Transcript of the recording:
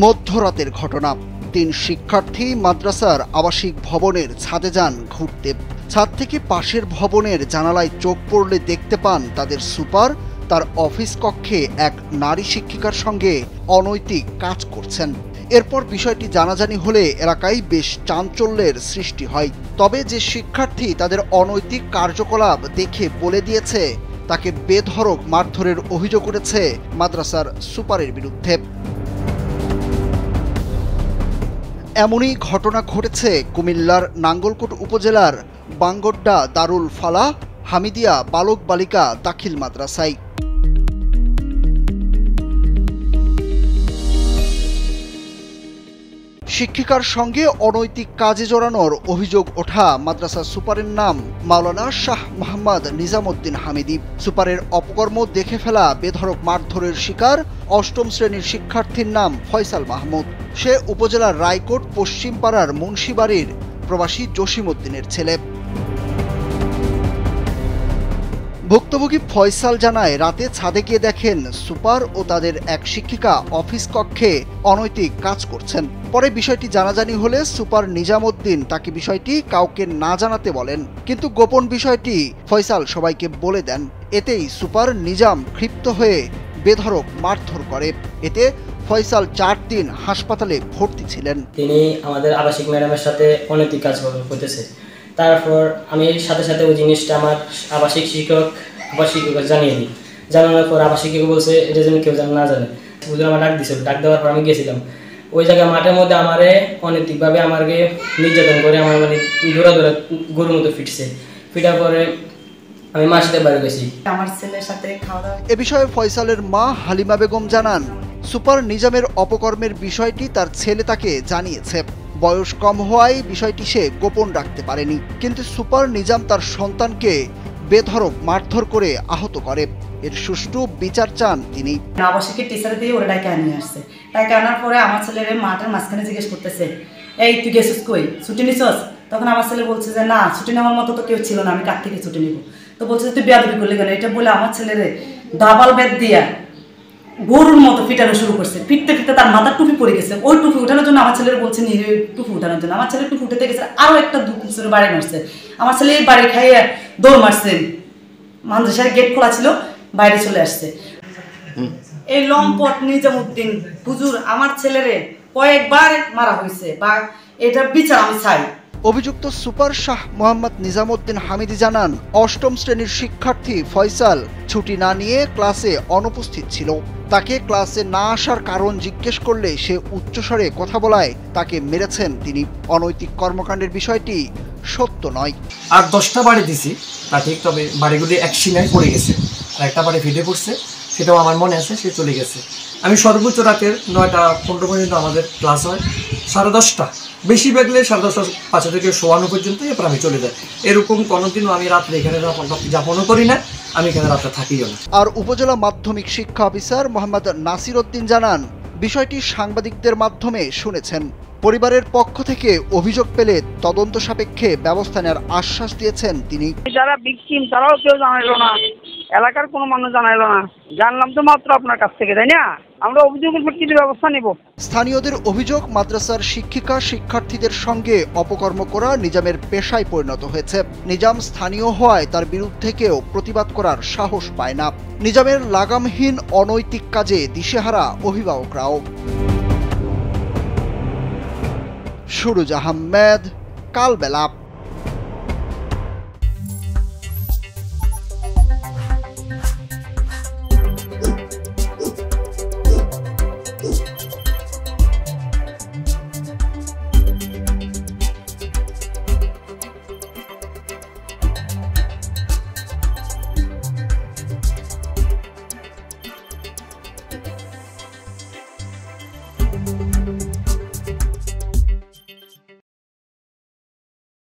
মধ্যরাতের ঘটনা। 3 শিক্ষার্থী মাদ্রাসার আবাসিক ভবনের ছাদে যান ঘুরতে। ছাদ থেকে পাশের ভবনের জানালায় চোখ পড়লে দেখতে পান তাদের সুপার তার অফিস কক্ষে এক নারী শিক্ষিকার সঙ্গে অনৈতিক কাজ করছেন। এরপর বিষয়টি জানাজানি হলে এলাকায় বেশ চাঞ্চল্যের সৃষ্টি হয়। তবে যে শিক্ষার্থী তাদের অনৈতিক কার্যকলাপ দেখে বলে দিয়েছে, তাকে বেধড়ক মারধরের অভিযোগ উঠেছে মাদ্রাসার সুপারের বিরুদ্ধে। এমনই ঘটনা ঘটেছে কুমিল্লার নাঙ্গলকোট উপজেলার বাঙ্গড্ডা দারুল ফালাহ হামিদিয়া বালক বালিকা দাখিল মাদ্রাসায়। শিক্ষিকার সঙ্গে অনৈতিক কাজে জড়ানোর অভিযোগ ওঠা মাদ্রাসা সুপারের নাম মাওলানা শাহ মোহাম্মদ নিজামউদ্দিন হামিদি। সুপারের অপকর্ম দেখে ফেলা বেধড়ক মারধরের শিকার 8ম শ্রেণীর শিক্ষার্থীর নাম ফয়সাল মাহমুদ। সে উপজেলার রায়কোট পশ্চিম পাড়ার মুন্সিবাড়ির প্রবাসী জসিম উদ্দিনের ছেলে। ভুক্তভোগী ফয়সাল জানায়, রাতে ছাদে গিয়ে দেখেন সুপার ও তাদের এক শিক্ষিকা অফিস কক্ষে অনৈতিক কাজ করছেন। পরে বিষয়টি জানাজানি হলে সুপার নিজামউদ্দিন তাকে বিষয়টি কাউকে না জানাতে বলেন, কিন্তু গোপন বিষয়টি ফয়সাল সবাইকে বলে দেন। এতেই সুপার নিজাম ক্ষিপ্ত হয়ে বেধড়ক মারধর করে। এতে ফয়সাল 4 দিন হাসপাতালে ভর্তি ছিলেন। তিনি আমাদের আবাসিক ম্যাডামের সাথে অনৈতিক কাজ করতেছে। তারপর আমি সাথে সাথে ওই জিনিসটা আমার আবাসিক শিক্ষক জানিয়ে দিই। জানানোর পর আবাসিক শিক্ষক বলছে এটা যেন কেউ যেন না জানে। বুঝলে আমার ডাক দিয়েছিল। ডাক দেওয়ার পর আমি গেছিলাম ওই জায়গায় মাঠের মধ্যে আমারে অনৈতিকভাবে আমাকে নির্যাতন করে আমার দৌড়া গরুর মতো ফিটার পরে আমি মার সাথে বাড়ি গেছি। আমার ছেলের সাথে খাওয়া দাওয়া। এ বিষয়ে ফয়সালের মা হালিমা বেগম জানান, সুপার নিজামের অপকর্মের বিষয়টি তার ছেলে তাকে জানিয়েছে। বয়স কম হওয়ায় বিষয়টি সে গোপন রাখতে পারেনি, কিন্তু সুপার নিজাম তার সন্তানকে বেধড়ক মারধর করে আহত করে। এর সুষ্ঠু বিচার চান তিনি। আবাসিকের টিচার দিয়ে ওরা ডাকে আনিয়ে আসছে। ডাকে আনার পরে আমার ছেলের মাঠের মাঝখানে জিজ্ঞেস করতেছে, এই তুই গেছিস কই, ছুটি নিছস? তখন আমার ছেলে বলছে যে না, ছুটি নেওয়ার মতো তো কেউ ছিল না, আমি কার থেকে ছুটি নিব? তো বলছে তুই বেয়াদবি করলি কেন? এটা বলে আমার ছেলেরে ডাবল বেদ দিয়া গরুর মতো ফিটানো শুরু করছে। ফিরতে ফিরতে তার মাথার টুপি পড়ে গেছে। ওই টুপি উঠানোর জন্য আমার ছেলের বলছে টুপি উঠানোর জন্য। আমার ছেলে টুপি উঠে গেছে, আরো একটা দুপুরে বাড়ি মারছে। আমার ছেলে এই বাড়ি খাইয়ে দৌড় মারছে। মাদ্রাসার গেট খোলা ছিল, বাইরে চলে আসছে। এই লম্পট নিজামউদ্দিন হুজুর আমার ছেলেরে কয়েকবার মারা হয়েছে, বা এটা বিচার আমি চাই। অভিযুক্ত সুপার শাহ মোহাম্মদ নিজামউদ্দিন হামিদি জানান, 8ম শ্রেণীর শিক্ষার্থী ফয়সাল ছুটি না নিয়ে ক্লাসে অনুপস্থিত ছিল। তাকে ক্লাসে না আসার কারণ জিজ্ঞেস করলে সে উচ্চস্বরে কথা বলায় তাকে মেরেছেন তিনি। অনৈতিক কর্মকাণ্ডের বিষয়টি সত্য নয়। আর 10টা বাড়ি দিছি তা ঠিক, তবে বাড়িগুলি এক সীমায় পড়ে গেছে আর একটা বাড়ি ফেটে পড়ছে, সেটাও আমার মনে আছে, সে চলে গেছে। আমি সর্বোচ্চ রাতের 9টা 15 পর্যন্ত আমাদের ক্লাস হয়, 10:30 বেশিরভাগ 10:30 থেকে 9:15 পর্যন্ত, এরপর আমি চলে যাই। এরকম কোনোদিনও আমি রাত্রে এখানে যাপনও করি না, আমি এখানে রাত্রে থাকিও না। আর উপজেলা মাধ্যমিক শিক্ষা অফিসার মোহাম্মদ নাসির উদ্দিন জানান, বিষয়টি সাংবাদিকদের মাধ্যমে শুনেছেন। পরিবারের পক্ষ থেকে অভিযোগ পেলে তদন্ত সাপেক্ষে ব্যবস্থা নেওয়ার আশ্বাস দিয়েছেন তিনি। যারা ভিকটিম তারাও কেউ জানাইলো না, এলাকার কোনো মানুষ জানাইলো না, জানলাম তো মাত্র আপনার কাছ থেকে, তাই না? আমরা অভিযোগের ভিত্তিতে ব্যবস্থা নেব। স্থানীয়দের অভিযোগ, মাদ্রাসার শিক্ষিকা শিক্ষার্থীদের সঙ্গে অপকর্ম করা নিজামের পেশায় পরিণত হয়েছে। নিজাম স্থানীয় হওয়ায় তার বিরুদ্ধে কেউ প্রতিবাদ করার সাহস পায় না। নিজামের লাগামহীন অনৈতিক কাজে দিশেহারা অভিভাবকরাও। সুরুজ আহমেদ, কালবেলা।